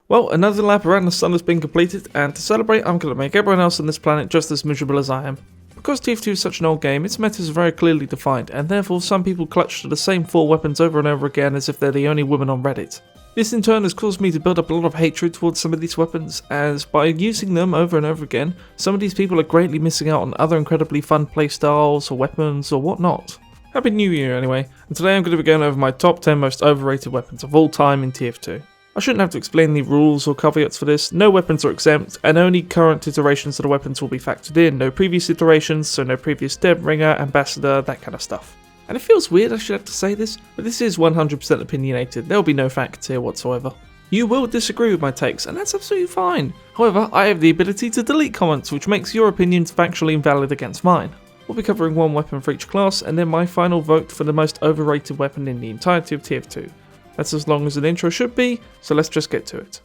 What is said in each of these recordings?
Well, another lap around the sun has been completed, and to celebrate I'm going to make everyone else on this planet just as miserable as I am. Because TF2 is such an old game, its metas are very clearly defined, and therefore some people clutch to the same 4 weapons over and over again as if they're the only women on Reddit. This in turn has caused me to build up a lot of hatred towards some of these weapons, as by using them over and over again, some of these people are greatly missing out on other incredibly fun playstyles or weapons or whatnot. Happy New Year anyway, and today I'm going to be going over my top 10 most overrated weapons of all time in TF2. I shouldn't have to explain the rules or caveats for this. No weapons are exempt, and only current iterations of the weapons will be factored in. No previous iterations, so no previous Deb, Ringer, Ambassador, that kind of stuff. And it feels weird I should have to say this, but this is 100% opinionated. There will be no facts here whatsoever. You will disagree with my takes, and that's absolutely fine. However, I have the ability to delete comments, which makes your opinions factually invalid against mine. We'll be covering one weapon for each class, and then my final vote for the most overrated weapon in the entirety of TF2. That's as long as an intro should be, so let's just get to it.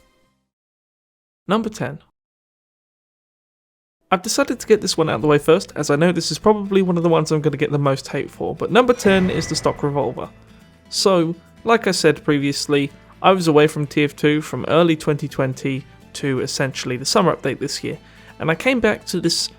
Number 10. I've decided to get this one out of the way first, as I know this is probably one of the ones I'm going to get the most hate for, but number 10 is the stock revolver. So, like I said previously, I was away from TF2 from early 2020 to essentially the summer update this year, and I came back to this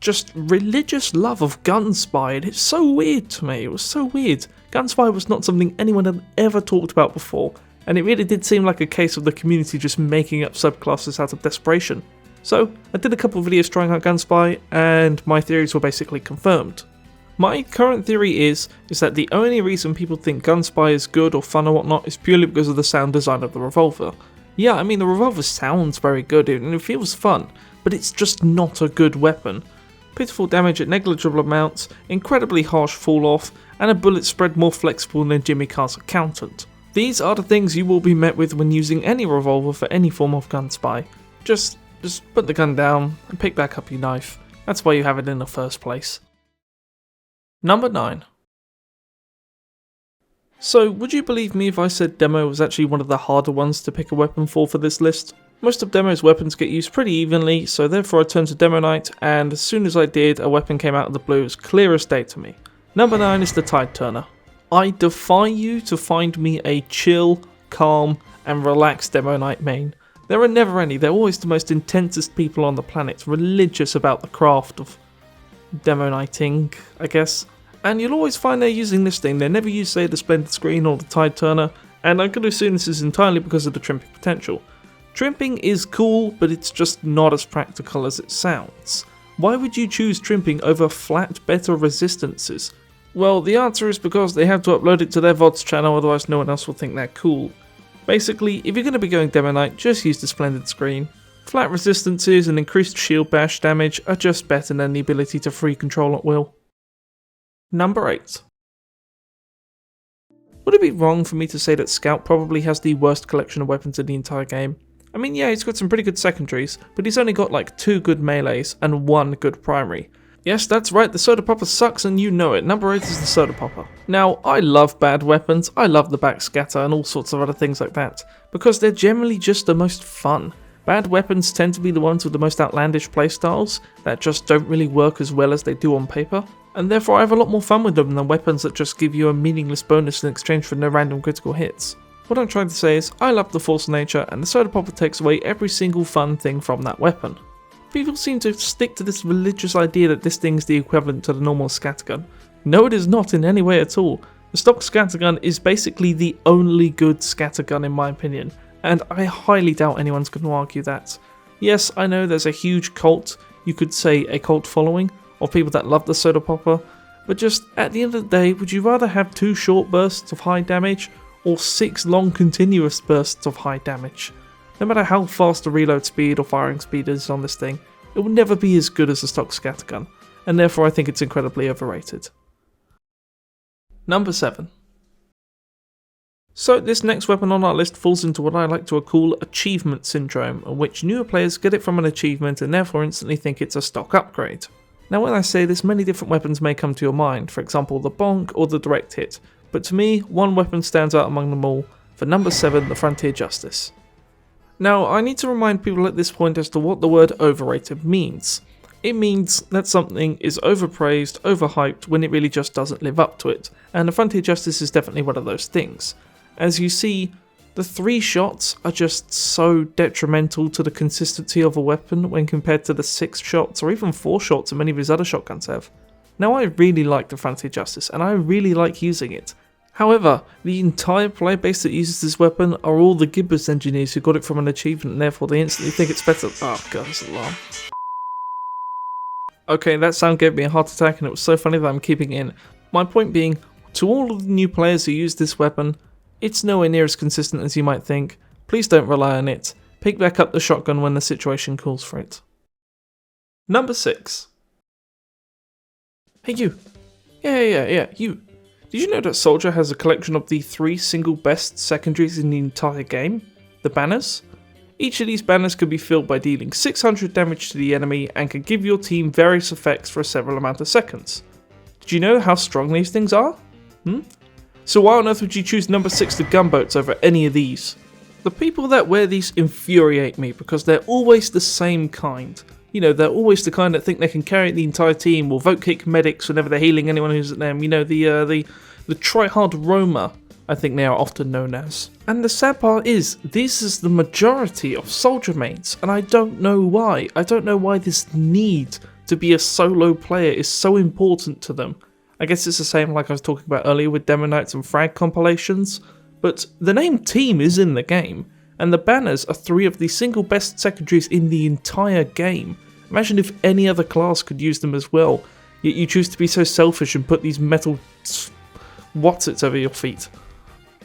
just religious love of Gunspy, and it's so weird to me. It was so weird. Gunspy was not something anyone had ever talked about before, and it really did seem like a case of the community just making up subclasses out of desperation. So, I did a couple of videos trying out Gunspy, and my theories were basically confirmed. My current theory is that the only reason people think Gunspy is good or fun or whatnot is purely because of the sound design of the revolver. Yeah, I mean the revolver sounds very good and it feels fun, but it's just not a good weapon. Pitiful damage at negligible amounts, incredibly harsh fall off, and a bullet spread more flexible than Jimmy Carr's accountant. These are the things you will be met with when using any revolver for any form of Gunspy. Just put the gun down and pick back up your knife. That's why you have it in the first place. Number 9. So, would you believe me if I said Demo was actually one of the harder ones to pick a weapon for this list? Most of Demo's weapons get used pretty evenly, so therefore I turned to Demo Night, and as soon as I did, a weapon came out of the blue as clear as day to me. Number 9 is the Tide Turner. I defy you to find me a chill, calm, and relaxed Demo Night main. There are never any. They're always the most intensest people on the planet, religious about the craft of Demo Nighting, I guess. And you'll always find they're using this thing. They never use, say, the Splendid Screen or the Tide Turner, and I'm going to assume this is entirely because of the trimping potential. Trimping is cool, but it's just not as practical as it sounds. Why would you choose trimping over flat, better resistances? Well, the answer is because they have to upload it to their VODs channel, otherwise no one else will think they're cool. Basically, if you're going to be going Demo Night, just use the Splendid Screen. Flat resistances and increased shield bash damage are just better than the ability to free control at will. Number 8. Would it be wrong for me to say that Scout probably has the worst collection of weapons in the entire game? I mean, yeah, he's got some pretty good secondaries, but he's only got like 2 good melees and 1 good primary. Yes, that's right, the Soda Popper sucks and you know it. Number 8 is the Soda Popper. Now, I love bad weapons, I love the backscatter and all sorts of other things like that, because they're generally just the most fun. Bad weapons tend to be the ones with the most outlandish playstyles that just don't really work as well as they do on paper, and therefore I have a lot more fun with them than weapons that just give you a meaningless bonus in exchange for no random critical hits. What I'm trying to say is, I love the Force nature, and the Soda Popper takes away every single fun thing from that weapon. People seem to stick to this religious idea that this thing's the equivalent to the normal scattergun. No, it is not in any way at all. The stock scattergun is basically the only good scattergun in my opinion, and I highly doubt anyone's going to argue that. Yes, I know there's a huge cult, you could say a cult following, of people that love the Soda Popper, but just at the end of the day, would you rather have 2 short bursts of high damage, or 6 long continuous bursts of high damage? No matter how fast the reload speed or firing speed is on this thing, it will never be as good as the stock scattergun, and therefore I think it's incredibly overrated. Number 7. So this next weapon on our list falls into what I like to call achievement syndrome, in which newer players get it from an achievement and therefore instantly think it's a stock upgrade. Now when I say this, many different weapons may come to your mind, for example the bonk or the direct hit, but to me, one weapon stands out among them all. For number 7, the Frontier Justice. Now, I need to remind people at this point as to what the word overrated means. It means that something is overpraised, overhyped, when it really just doesn't live up to it, and the Frontier Justice is definitely one of those things. As you see, The 3 shots are just so detrimental to the consistency of a weapon when compared to the 6 shots or even 4 shots that many of his other shotguns have. Now, I really like the Frontier Justice and I really like using it. However, the entire player base that uses this weapon are all the Gibbous engineers who got it from an achievement and therefore they instantly think it's better. Oh god, this alarm. Okay, that sound gave me a heart attack and it was so funny that I'm keeping it in. My point being, to all of the new players who use this weapon, it's nowhere near as consistent as you might think. Please don't rely on it. Pick back up the shotgun when the situation calls for it. Number 6. Hey you. Yeah, you. Did you know that Soldier has a collection of the 3 single best secondaries in the entire game? The banners? Each of these banners can be filled by dealing 600 damage to the enemy and can give your team various effects for a several amount of seconds. Did you know how strong these things are? So why on earth would you choose number 6 the gunboats over any of these? The people that wear these infuriate me because they're always the same kind. You know, they're always the kind that think they can carry the entire team or vote kick medics whenever they're healing anyone who's at them. You know, the try-hard roamer, I think they are often known as. And the sad part is, this is the majority of soldier mains, and I don't know why. I don't know why this need to be a solo player is so important to them. I guess it's the same like I was talking about earlier with Demo Knights and Frag compilations, but the name team is in the game. And the banners are 3 of the single best secondaries in the entire game. Imagine if any other class could use them as well, yet you choose to be so selfish and put these metal whatsits over your feet.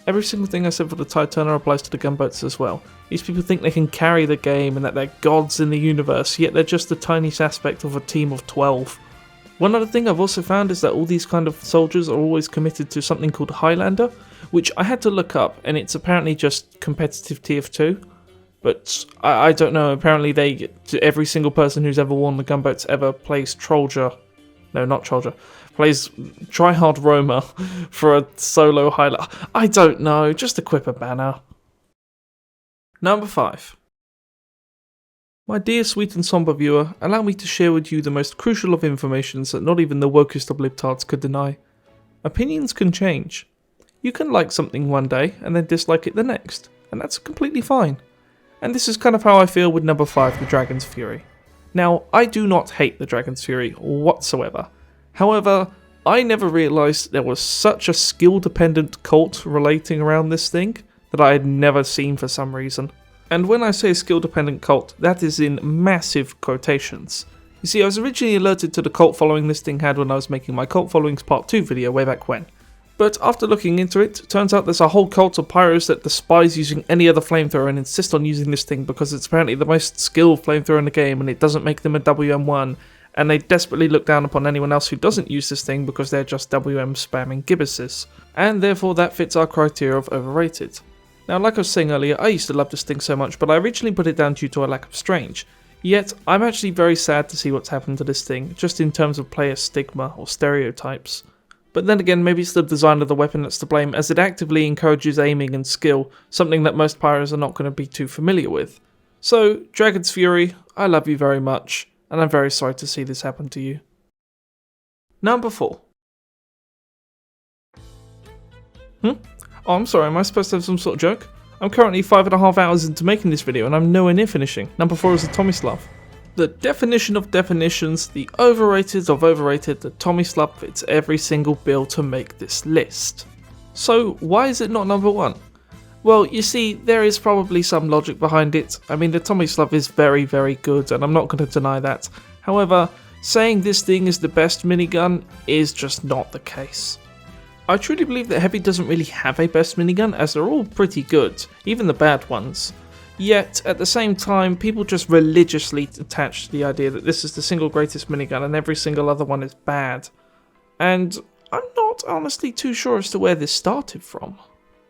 Every single thing I said for the Tide Turner applies to the gunboats as well. These people think they can carry the game and that they're gods in the universe, yet they're just the tiniest aspect of a team of 12. One other thing I've also found is that all these kind of soldiers are always committed to something called Highlander, which I had to look up, and it's apparently just competitive TF2. But I don't know, apparently every single person who's ever worn the gunboats ever plays Trollger. No, not Trollger. Plays Tryhard Roamer for a solo highlight. I don't know, just equip a banner. Number 5. My dear sweet and somber viewer, allow me to share with you the most crucial of informations that not even the wokest of libtards could deny. Opinions can change. You can like something one day and then dislike it the next, and that's completely fine. And this is kind of how I feel with number 5, the Dragon's Fury. Now, I do not hate the Dragon's Fury whatsoever. However, I never realised there was such a skill-dependent cult relating around this thing that I had never seen for some reason. And when I say skill-dependent cult, that is in massive quotations. You see, I was originally alerted to the cult following this thing had when I was making my Cult Followings Part 2 video way back when. But after looking into it, turns out there's a whole cult of pyros that despise using any other flamethrower and insist on using this thing because it's apparently the most skilled flamethrower in the game and it doesn't make them a WM1, and they desperately look down upon anyone else who doesn't use this thing because they're just WM spamming gibbuses. And therefore that fits our criteria of overrated. Now, like I was saying earlier, I used to love this thing so much, but I originally put it down due to a lack of strange. Yet, I'm actually very sad to see what's happened to this thing, just in terms of player stigma or stereotypes. But then again, maybe it's the design of the weapon that's to blame, as it actively encourages aiming and skill, something that most pyros are not going to be too familiar with. So, Dragon's Fury, I love you very much, and I'm very sorry to see this happen to you. Number 4. Oh, I'm sorry, am I supposed to have some sort of joke? I'm currently 5.5 hours into making this video and I'm nowhere near finishing. Number 4 is the Tomislav. The definition of definitions, the overrated of overrated, the Tomislav fits every single bill to make this list. So why is it not number 1? Well, you see, there is probably some logic behind it. I mean, the Tomislav is very, very good and I'm not going to deny that. However, saying this thing is the best minigun is just not the case. I truly believe that Heavy doesn't really have a best minigun, as they're all pretty good, even the bad ones. Yet, at the same time, people just religiously attach to the idea that this is the single greatest minigun and every single other one is bad. And I'm not honestly too sure as to where this started from.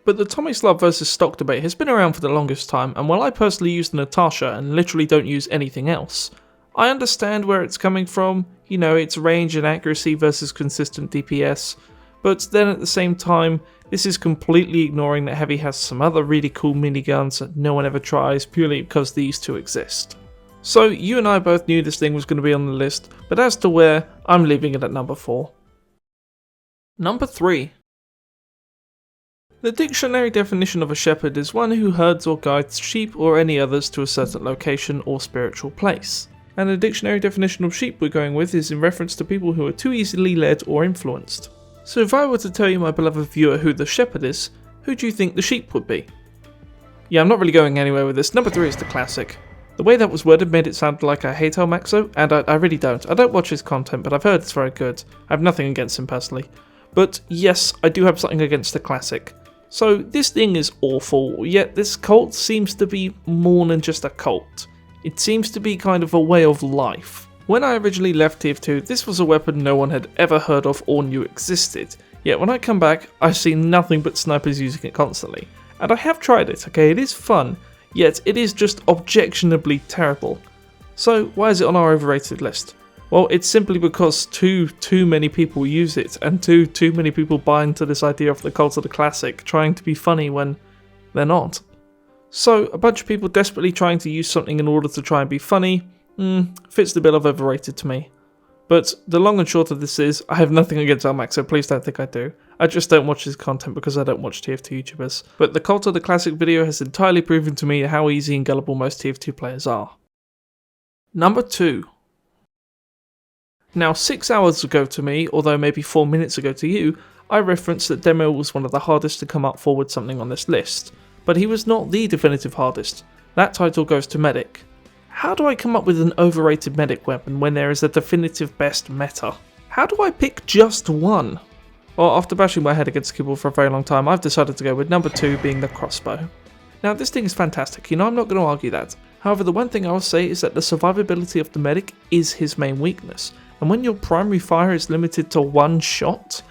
But the Tomislav versus stock debate has been around for the longest time, and while I personally use the Natasha and literally don't use anything else, I understand where it's coming from. You know, it's range and accuracy versus consistent DPS. But then at the same time, this is completely ignoring that Heavy has some other really cool miniguns that no one ever tries purely because these two exist. So you and I both knew this thing was going to be on the list, but as to where, I'm leaving it at number 4. Number 3. The dictionary definition of a shepherd is one who herds or guides sheep or any others to a certain location or spiritual place. And the dictionary definition of sheep we're going with is in reference to people who are too easily led or influenced. So if I were to tell you, my beloved viewer, who the shepherd is, who do you think the sheep would be? Yeah, I'm not really going anywhere with this. Number 3 is the classic. The way that was worded made it sound like I hate El Maxo, and I really don't. I don't watch his content, but I've heard it's very good. I have nothing against him personally. But yes, I do have something against the classic. So this thing is awful, yet this cult seems to be more than just a cult. It seems to be kind of a way of life. When I originally left TF2, this was a weapon no one had ever heard of or knew existed. Yet when I come back, I've seen nothing but snipers using it constantly. And I have tried it, okay, it is fun, yet it is just objectionably terrible. So why is it on our overrated list? Well, it's simply because too many people use it, and too many people buy into this idea of the cult of the classic, trying to be funny when they're not. So, a bunch of people desperately trying to use something in order to try and be funny, fits the bill of overrated to me. But the long and short of this is, I have nothing against Almax, so please don't think I do. I just don't watch his content because I don't watch TF2 YouTubers. But the cult of the classic video has entirely proven to me how easy and gullible most TF2 players are. Number 2. Now 6 hours ago to me, although maybe 4 minutes ago to you, I referenced that Demo was one of the hardest to come up forward something on this list. But he was not the definitive hardest. That title goes to Medic. How do I come up with an overrated medic weapon when there is a definitive best meta? How do I pick just one? Well, after bashing my head against the keyboard for a very long time, I've decided to go with number 2 being the crossbow. Now this thing is fantastic, I'm not going to argue that. However, the one thing I will say is that the survivability of the medic is his main weakness. And when your primary fire is limited to one shot,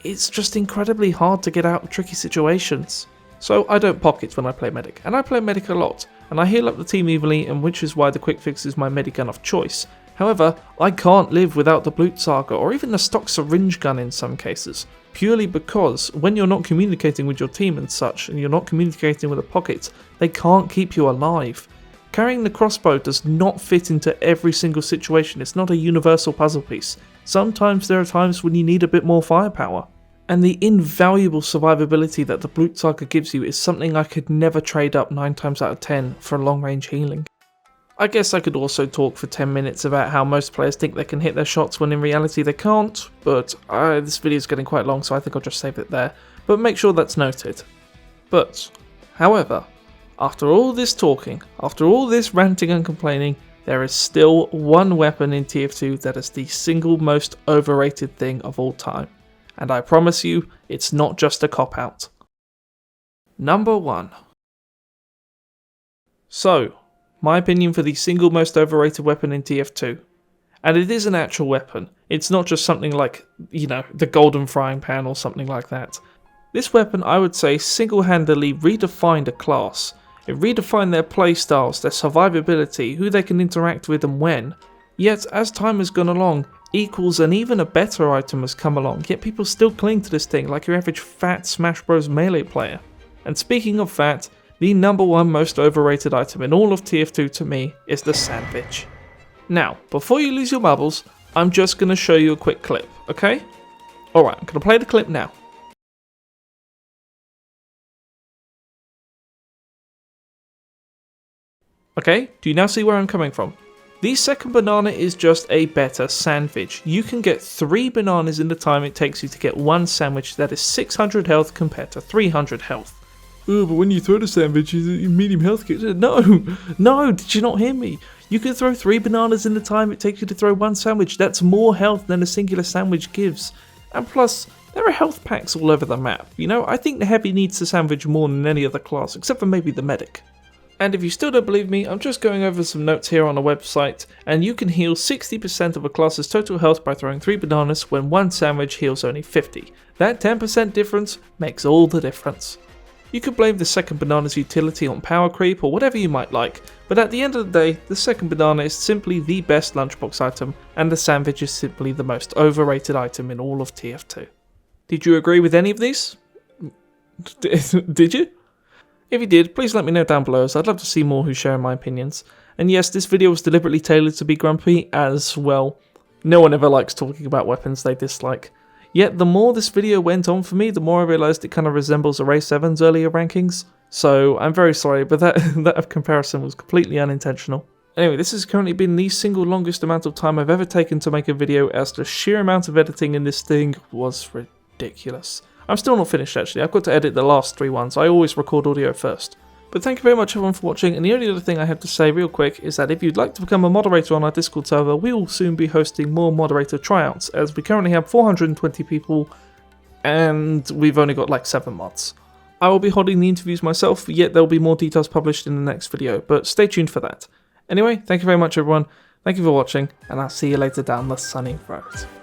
it's just incredibly hard to get out of tricky situations. So I don't pocket when I play medic, and I play medic a lot, and I heal up the team evenly, and which is why the quick fix is my medic gun of choice. However, I can't live without the Blut Saga, or even the stock syringe gun in some cases, purely because when you're not communicating with your team and such, and you're not communicating with a pocket, they can't keep you alive. Carrying the crossbow does not fit into every single situation, it's not a universal puzzle piece. Sometimes there are times when you need a bit more firepower. And the invaluable survivability that the Blut Saga gives you is something I could never trade up 9 times out of 10 for long range healing. I guess I could also talk for 10 minutes about how most players think they can hit their shots when in reality they can't, but this video is getting quite long so I think I'll just save it there, but make sure that's noted. But, however, after all this talking, after all this ranting and complaining, there is still one weapon in TF2 that is the single most overrated thing of all time. And I promise you, it's not just a cop-out. Number 1. So, my opinion for the single most overrated weapon in TF2. And it is an actual weapon. It's not just something like, the golden frying pan or something like that. This weapon, I would say, single-handedly redefined a class. It redefined their playstyles, their survivability, who they can interact with and when. Yet, as time has gone along, equals and even a better item has come along, yet people still cling to this thing like your average fat Smash Bros melee player. And speaking of fat, the number 1 most overrated item in all of TF2 to me is the sandwich. Now, before you lose your marbles, I'm just going to show you a quick clip, okay? Alright, I'm going to play the clip now. Okay, do you now see where I'm coming from? The second banana is just a better sandwich. You can get 3 bananas in the time it takes you to get 1 sandwich that is 600 health compared to 300 health. Oh, but when you throw the sandwich, you medium health kit. No, did you not hear me? You can throw 3 bananas in the time it takes you to throw 1 sandwich. That's more health than a singular sandwich gives. And plus, there are health packs all over the map. I think the heavy needs the sandwich more than any other class, except for maybe the medic. And if you still don't believe me, I'm just going over some notes here on a website, and you can heal 60% of a class's total health by throwing 3 bananas when 1 sandwich heals only 50. That 10% difference makes all the difference. You could blame the second banana's utility on power creep or whatever you might like, but at the end of the day, the second banana is simply the best lunchbox item, and the sandwich is simply the most overrated item in all of TF2. Did you agree with any of these? Did you? If you did, please let me know down below, as I'd love to see more who share my opinions. And yes, this video was deliberately tailored to be grumpy, as well. No one ever likes talking about weapons they dislike. Yet the more this video went on for me, the more I realised it kind of resembles Array 7's earlier rankings. So I'm very sorry, but that comparison was completely unintentional. Anyway, this has currently been the single longest amount of time I've ever taken to make a video, as the sheer amount of editing in this thing was ridiculous. I'm still not finished actually, I've got to edit the last 3 ones, I always record audio first. But thank you very much everyone for watching, and the only other thing I have to say real quick is that if you'd like to become a moderator on our Discord server, we will soon be hosting more moderator tryouts, as we currently have 420 people, and we've only got like 7 mods. I will be holding the interviews myself, yet there will be more details published in the next video, but stay tuned for that. Anyway, thank you very much everyone, thank you for watching, and I'll see you later down the sunny road.